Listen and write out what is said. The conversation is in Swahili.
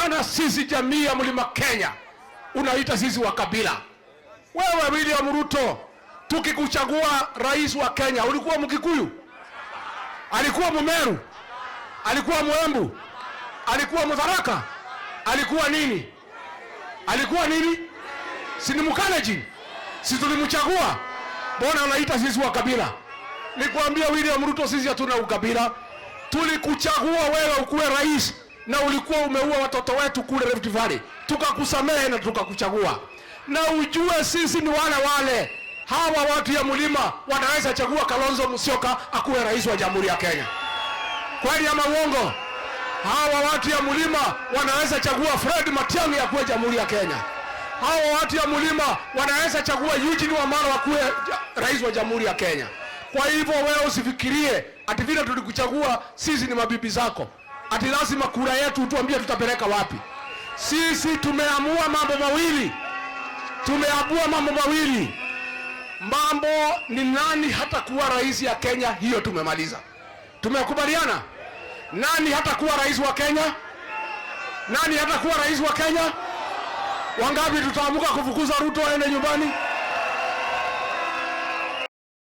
sana sisi jamii ya Mlima Kenya unaita sisi wa kabila. Wewe William Ruto, tukikuchagua rais wa Kenya, ulikuwa Mkikuyu? Alikuwa Mumeru? Alikuwa Mwembu? Alikuwa Mutharaka? Alikuwa nini? Alikuwa nini? Si ni Mkalenjin? Si tulimchagua? Mbona unaita sisi wa kabila? Nikwambia William Ruto, sisi hatuna ukabila. Tulikuchagua wewe ukuwe rais na ulikuwa umeua watoto wetu kule Rift Valley. Tukakusamehe na tukakuchagua. Na ujue sisi ni wale hawa watu ya mlima wanaweza chagua Kalonzo Musyoka akuwe rais wa Jamhuri ya Kenya. Kweli ama uongo? Hawa watu ya mlima wanaweza chagua Fred Matiang'i akuwe Jamhuri ya Kenya. Hawa watu ya mlima wanaweza chagua Eugene Wamalwa akuwe rais wa Jamhuri ya Kenya. Kwa hivyo wewe usifikirie ati vile tulikuchagua sisi ni mabibi zako, ati lazima kura yetu tuambie tutapeleka wapi. Sisi tumeamua mambo mawili. Mambo ni nani hata kuwa rais ya Kenya, hiyo tumemaliza. Tumekubaliana. Nani hata kuwa rais wa Kenya? Nani hata kuwa rais wa Kenya? Wangapi tutaamuka kufukuza Ruto aende nyumbani?